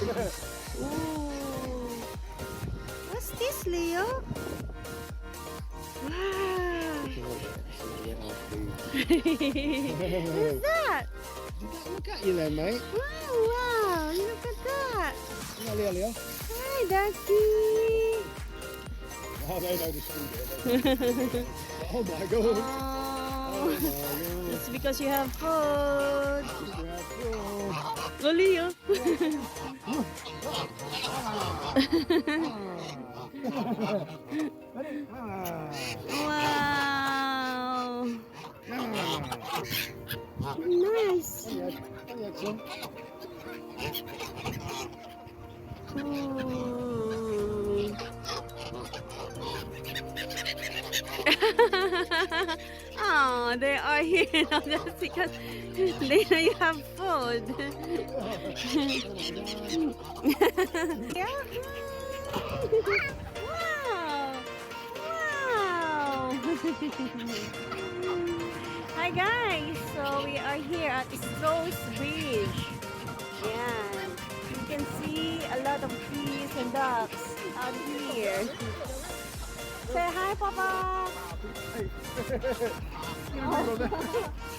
Ooh. What's this, Leo? Wow. What's that? Look at you then, mate. Wow, look at that. Leo, Leo. Hi, Ducky. Oh, they know the speed here. Oh my god. Oh, Oh my god. it's because you have food. You have food. Go, Leo. Wow. Nice. Ooh. Oh, they are here now just because they know you have food. Yeah. Wow. Wow. Hi guys, so we are here at Stroh's Bridge. Yeah, you can see a lot of trees and ducks out here. Say hi, Papa.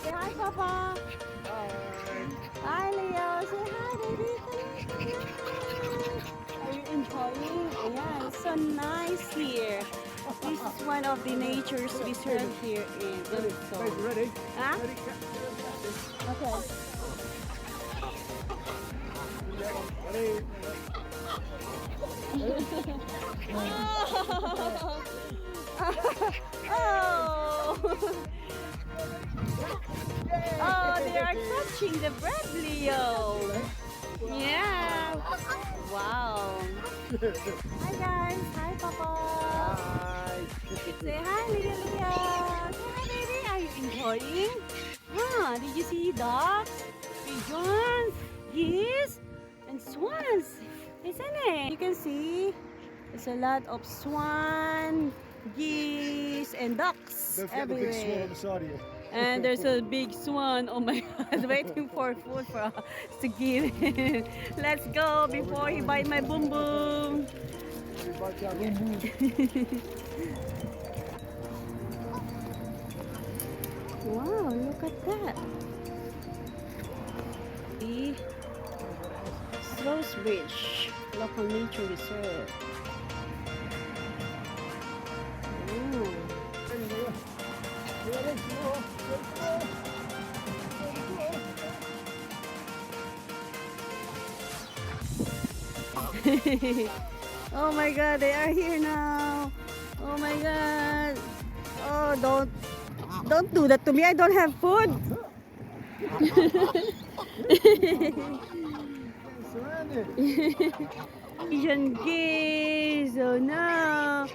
Say hi, Papa. Hi, Leo. Say hi, baby. Are you enjoying? Yeah, it's so nice here. This is one of the nature's reserve here in Ilkeston. Ready? Huh? Ready? Okay. Ready? Oh! Oh, they are touching the bread, Leo. Yeah. Wow. Hi guys. Hi, Papa. Hi. Say hi, Leo. Say hi, baby. Are you enjoying? Huh? Did you see ducks, pigeons, geese, and swans? Isn't it? You can see there's a lot of swan, geese, and ducks Don't forget the big swan on everywhere. the side of you. And there's a big swan, oh my god, waiting for food for us to give him. Let's go before he bite my boom boom. Wow, look at that. The Stroh's Bridge, local nature reserve. Ooh. Oh my god, they are here now. Oh my god. Oh, don't do that to me. I don't have food. Asian geese. Oh no.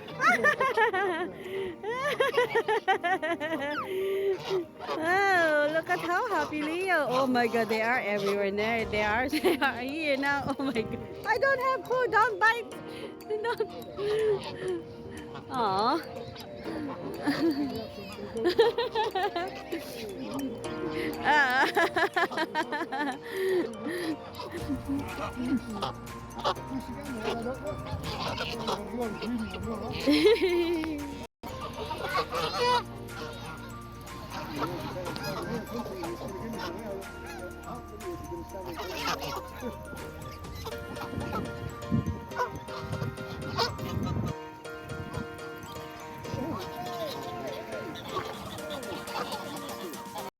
Oh, look at how happy Leo. Oh my god, they are everywhere there. They are here now. Oh my god. I don't have food. Don't bite. Don't. Aw. Ah.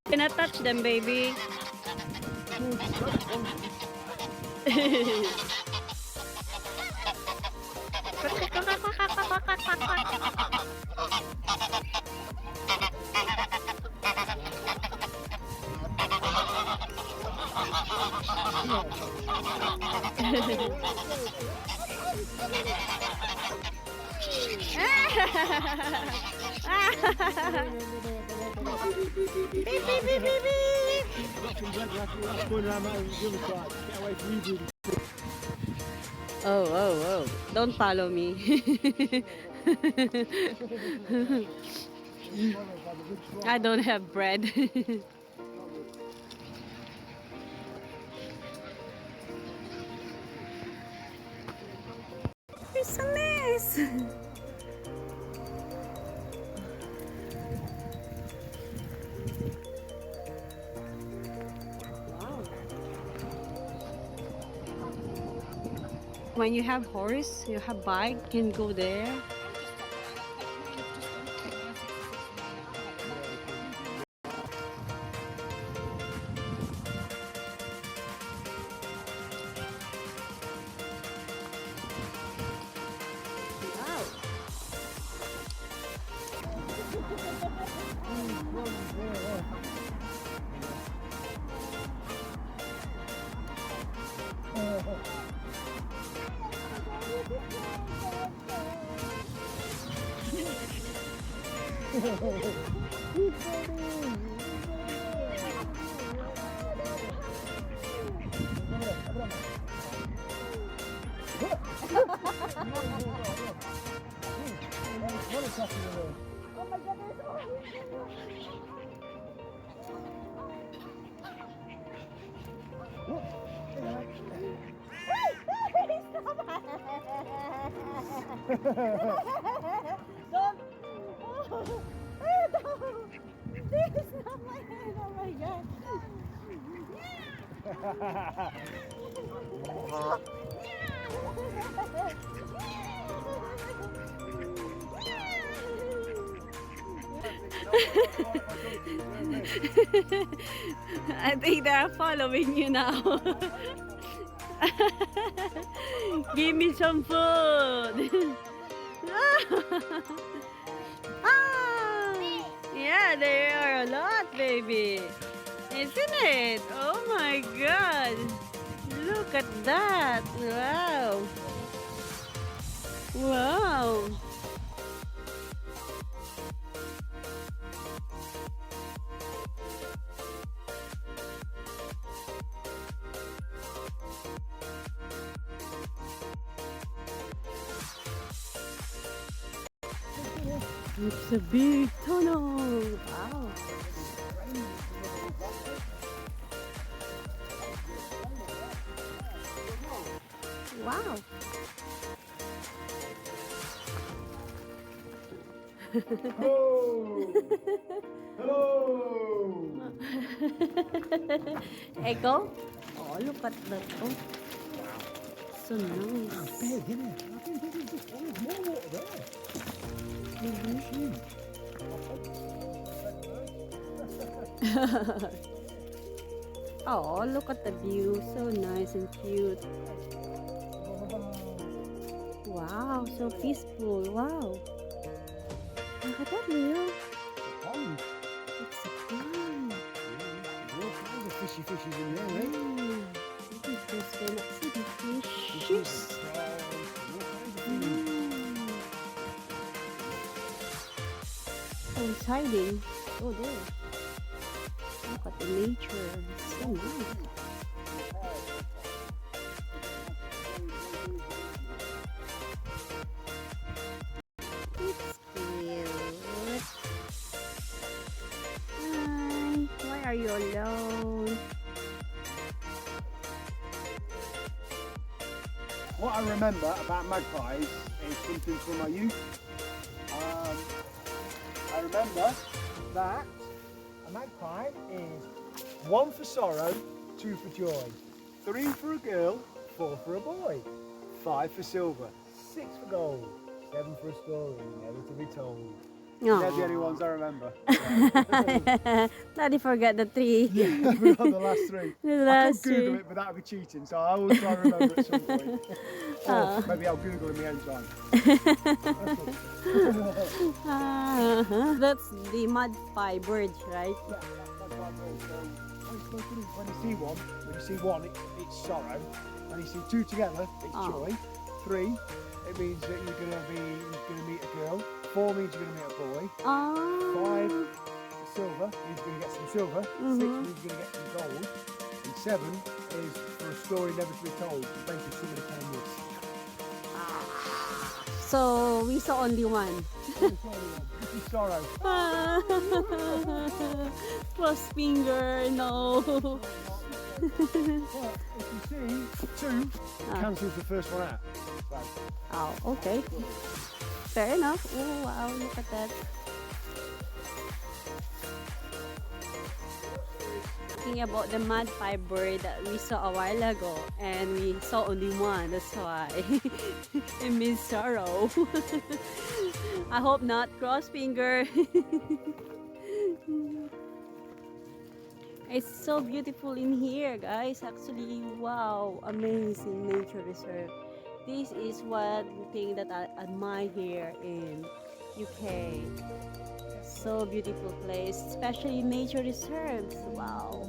Cannot touch them, baby. Beep, beep, beep, beep, beep. Oh, oh, oh. Don't follow me. I don't have bread. it's a mess. Wow. When you have horse, you have bike, you can go there. Wow. Don't. This is not my hand. Oh my god. I think they're following you now. Give me some food. Ah, yeah, there are a lot, baby. Isn't it? Oh my god. Look at that. Wow. Wow. It's a big tunnel. Wow. Wow. Hello! Hello! Echo? Oh, look at that. Oh, so nice. Big, isn't it? I think there's more water there. Oh, look at the view. So nice and cute. Wow, so peaceful. Wow. Look at that, Leo. It's a pond. All kinds of fishies in there, right? Look at this. We're not seeing fishes. Oh, it's hiding. Oh, there. Look at the nature. It's so nice. It's cute. Hi. Why are you alone? What I remember about magpies is something from my youth. I remember that a magpie is 1 for sorrow, 2 for joy, 3 for a girl, 4 for a boy, 5 for silver, 6 for gold, 7 for a story never to be told. They're the only ones I remember. Daddy forgot the 3. Yeah, I forgot the last 3. The I last could Google 3. it, but that would be cheating, so I always try to remember at some point. Or maybe I'll Google in my own time. That's the magpie birds, right? Yeah, when you see one, it's sorrow. When you see 2 together, it's joy. 3, it means that you're gonna meet a girl. 4 means you're gonna meet a boy. 5, silver means you're gonna get some silver. 6 means you're gonna get some gold. And 7 is for a story never to be told. It's basically somebody telling you. So we saw only one. This is sorrow. Plus finger, no. But if you see 2, it cancels the first one out. So, Oh, okay. Fair enough. Oh, wow, look at that. Talking about the magpie that we saw a while ago, and we saw only one. That's why it means sorrow. I hope not. Cross finger. It's so beautiful in here, guys. Actually, wow, amazing nature reserve. This is one thing that I admire here in UK. So beautiful place, especially nature reserves. Wow.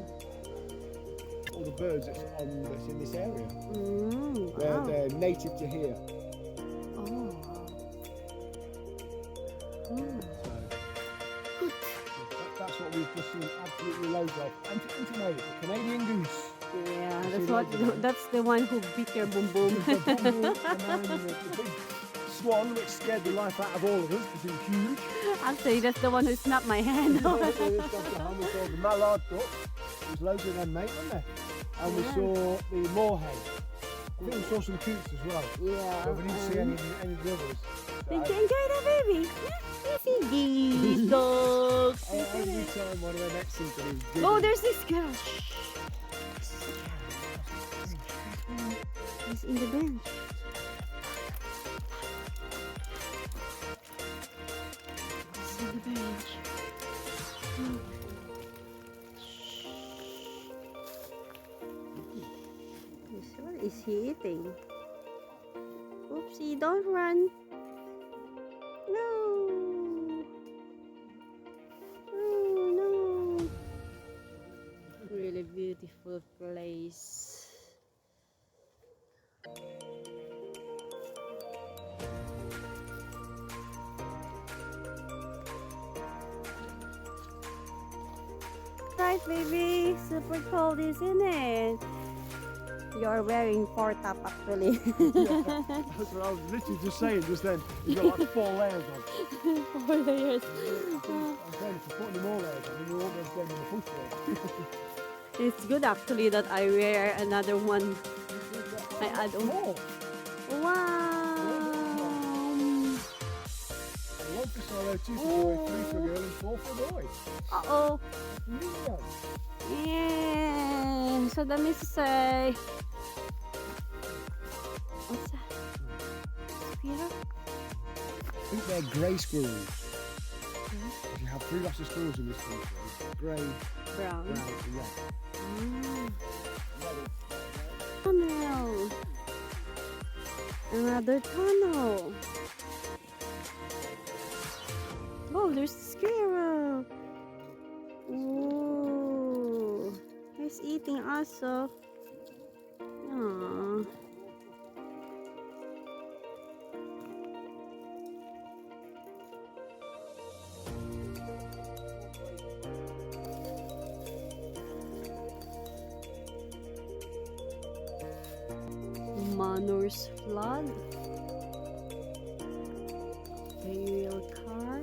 all the birds that's in this area. Wow. They're native to here. Oh. So, that's what we've just seen absolutely loads of. And the Canadian goose. Yeah, that's the one who beat your boom boom. The bumble, and then the big swan, which scared the life out of all of us because he was huge. Actually, that's the one who snapped my hand. We saw the mallard duck. There's loads of them, mate, weren't there? And we saw the moorhen. I think we saw some coots as well. Yeah. But we didn't see any of the others. Did you enjoy that, baby? You see these dogs. Every time one of them next seems to be Oh, there's this girl. He's in the bench. He's in the bench. What is he eating? Oopsie, don't run. No. Oh, no. Really beautiful place. Right, baby. Super cold, isn't it? You're wearing 4 top actually. That's what I was literally just saying just then. You've got like 4 layers on. 4 layers. I'm saying if you put any more layers on, you won't be able to get in the footwear. It's good actually that I wear another one. I add on. More. Wow. 1 for sorrow, 2 for joy, 3 for a girl, and 4 for a boy. Uh-oh. Yeah. Yeah. So that means to say... What's that? Squirrel? I think they're grey squirrels. If you have 3 lots of squirrels in this country, grey, Brown. brown, and red. Tunnel. Another tunnel. Oh, there's a squirrel. Ooh. He's eating also. Aww. Manor's flood. Burial car.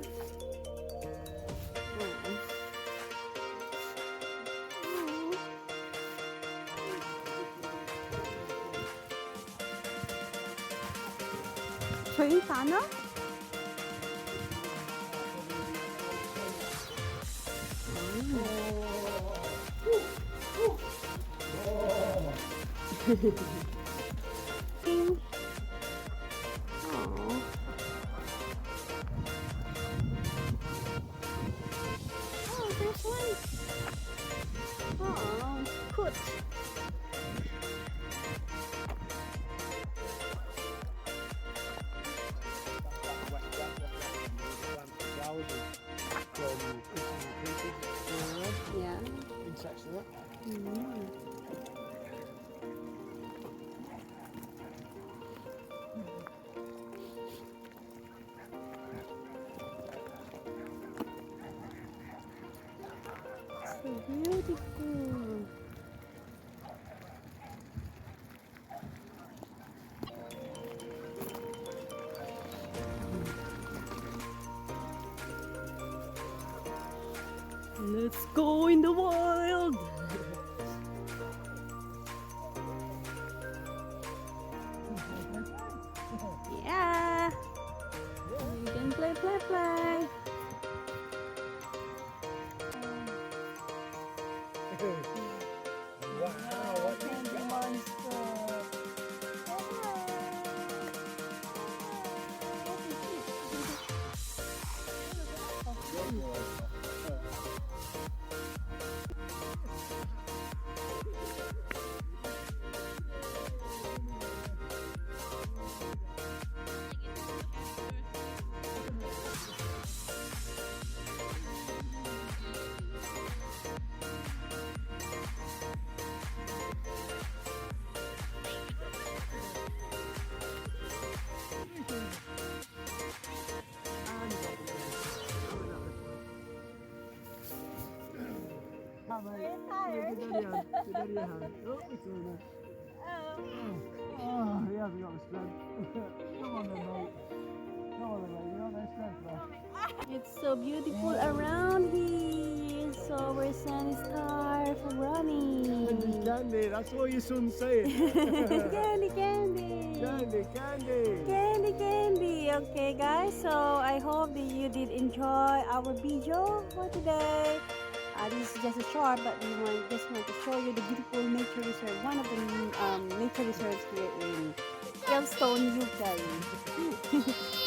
Train tunnel? Oh, there's one. Oh, good. Yeah. Insects in it. So beautiful. Let's go in the wild. You're tired. Give Daddy a hand. Oh, it's all right. Oh, he hasn't got the strength. Come on then, mate. Come on then, mate. You got no strength left. It's so beautiful around here. So our son is tired from running. Candy, that's all your son's saying. Candy, candy. Candy, candy. Candy, candy. Okay, guys. So I hope that you did enjoy our video for today. This is just a short, but we just want to show you the beautiful nature reserve, one of the nature reserves here in Ilkeston, UK.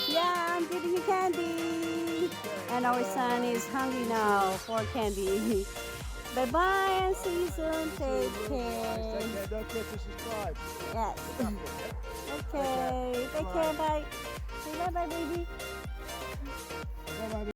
Yeah, I'm giving you candy. And our son is hungry now for candy. Bye-bye and see you soon. Take care. Don't forget to subscribe. Yes. Okay. Take care. Bye. Say bye-bye, baby. Bye-bye.